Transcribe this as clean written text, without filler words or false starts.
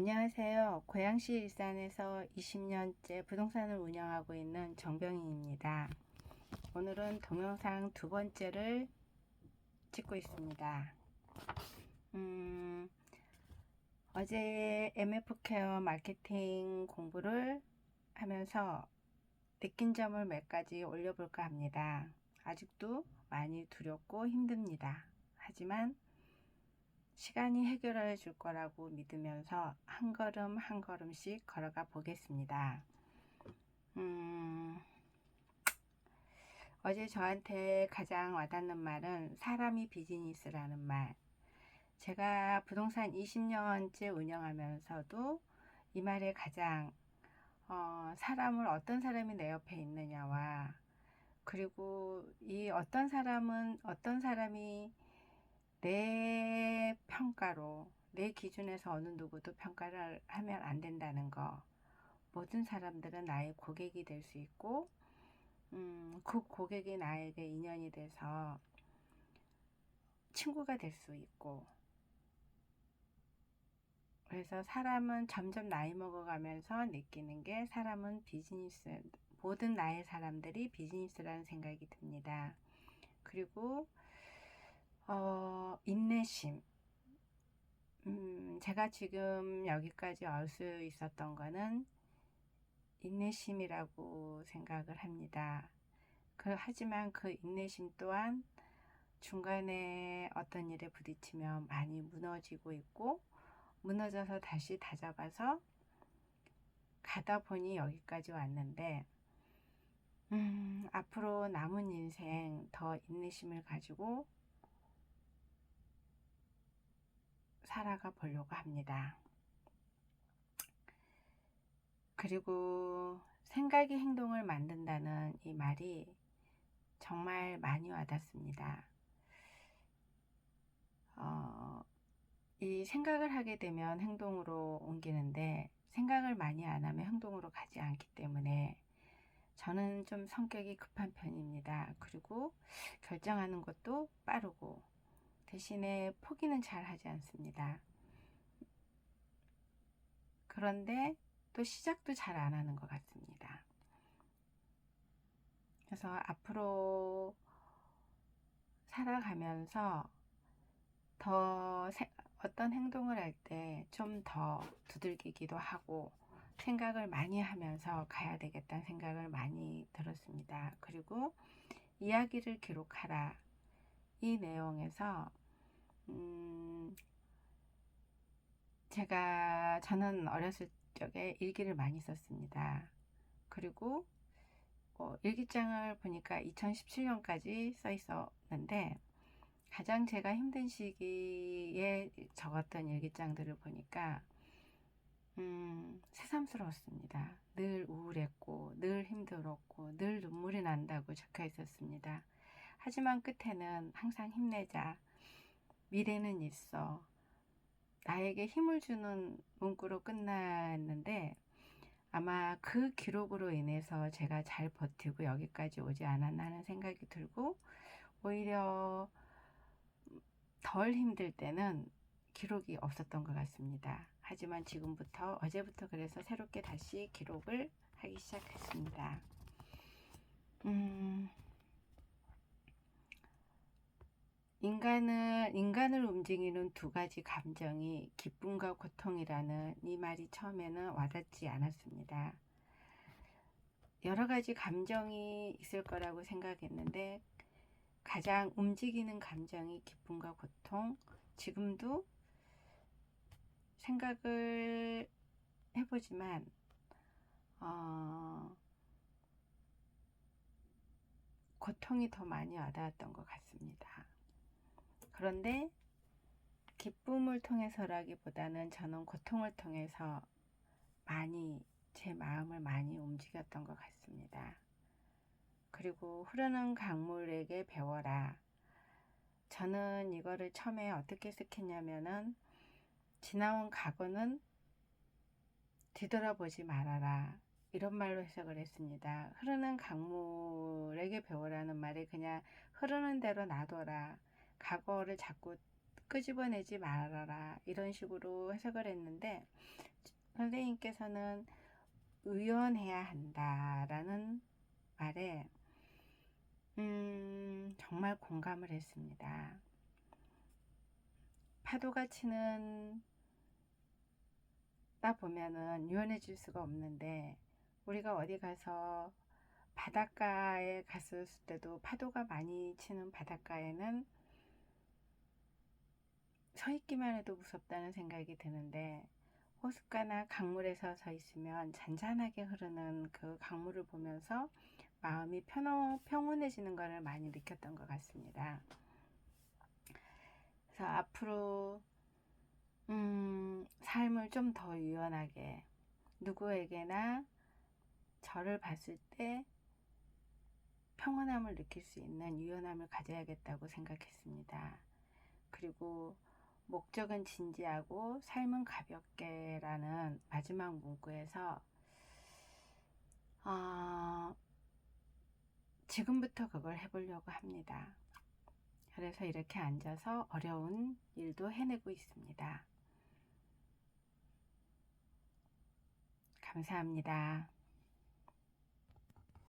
안녕하세요. 고양시 일산에서 20년째 부동산을 운영하고 있는 정병희입니다. 오늘은 동영상 두 번째를 찍고 있습니다. 어제 MF케어 마케팅 공부를 하면서 느낀 점을 몇 가지 올려볼까 합니다. 아직도 많이 두렵고 힘듭니다. 하지만 시간이 해결해 줄 거라고 믿으면서 한 걸음 한 걸음씩 걸어가 보겠습니다. 어제 저한테 가장 와닿는 말은 사람이 비즈니스라는 말. 제가 부동산 20년째 운영하면서도 이 말에 가장 사람을 어떤 사람이 내 옆에 있느냐와, 그리고 이 어떤 사람이 내 평가로, 내 기준에서 어느 누구도 평가를 하면 안 된다는 거. 모든 사람들은 나의 고객이 될 수 있고, 그 고객이 나에게 인연이 돼서 친구가 될 수 있고, 그래서 사람은 점점 나이 먹어가면서 느끼는 게 사람은 비즈니스, 모든 나의 사람들이 비즈니스라는 생각이 듭니다. 그리고 인내심. 제가 지금 여기까지 올 수 있었던 거는 인내심이라고 생각을 합니다. 하지만 그 인내심 또한 중간에 어떤 일에 부딪히면 많이 무너지고 있고, 무너져서 다시 다잡아서 가다 보니 여기까지 왔는데, 앞으로 남은 인생 더 인내심을 가지고 살아가 보려고 합니다. 그리고 생각이 행동을 만든다는 이 말이 정말 많이 와닿습니다. 이 생각을 하게 되면 행동으로 옮기는데, 생각을 많이 안 하면 행동으로 가지 않기 때문에 저는 좀 성격이 급한 편입니다. 그리고 결정하는 것도 빠르고, 대신에 포기는 잘 하지 않습니다. 그런데 또 시작도 잘 안 하는 것 같습니다. 그래서 앞으로 살아가면서 어떤 행동을 할 때 좀 더 두들기기도 하고 생각을 많이 하면서 가야 되겠다는 생각을 많이 들었습니다. 그리고 이야기를 기록하라. 이 내용에서 저는 어렸을 적에 일기를 많이 썼습니다. 그리고 일기장을 보니까 2017년까지 써 있었는데, 가장 제가 힘든 시기에 적었던 일기장들을 보니까 새삼스러웠습니다. 늘 우울했고, 늘 힘들었고, 늘 눈물이 난다고 적혀 있었습니다. 하지만 끝에는 항상 힘내자, 미래는 있어, 나에게 힘을 주는 문구로 끝났는데, 아마 그 기록으로 인해서 제가 잘 버티고 여기까지 오지 않았나 하는 생각이 들고, 오히려 덜 힘들 때는 기록이 없었던 것 같습니다. 하지만 어제부터 그래서 새롭게 다시 기록을 하기 시작했습니다. 인간을 움직이는 두 가지 감정이 기쁨과 고통이라는 이 말이 처음에는 와닿지 않았습니다. 여러 가지 감정이 있을 거라고 생각했는데, 가장 움직이는 감정이 기쁨과 고통. 지금도 생각을 해보지만 고통이 더 많이 와닿았던 것 같습니다. 그런데 기쁨을 통해서라기보다는 저는 고통을 통해서 제 마음을 많이 움직였던 것 같습니다. 그리고 흐르는 강물에게 배워라. 저는 이거를 처음에 어떻게 해석했냐면은, 지나온 과거는 뒤돌아보지 말아라, 이런 말로 해석을 했습니다. 흐르는 강물에게 배우라는 말이 그냥 흐르는 대로 놔둬라, 과거를 자꾸 끄집어내지 말아라 이런 식으로 해석을 했는데 선생님께서는 의연해야 한다라는 말에 정말 공감을 했습니다. 파도가 치는 다 보면은 유연해질 수가 없는데 우리가 어디 가서 바닷가에 갔을 때도 파도가 많이 치는 바닷가에는 서 있기만 해도 무섭다는 생각이 드는데 호숫가나 강물에서 서 있으면 잔잔하게 흐르는 그 강물을 보면서 마음이 평온해지는 것을 많이 느꼈던 것 같습니다. 그래서 앞으로 삶을 좀 더 유연하게 누구에게나 저를 봤을 때 평온함을 느낄 수 있는 유연함을 가져야겠다고 생각했습니다. 그리고 목적은 진지하고 삶은 가볍게라는 마지막 문구에서 지금부터 그걸 해보려고 합니다. 그래서 이렇게 앉아서 어려운 일도 해내고 있습니다. 감사합니다.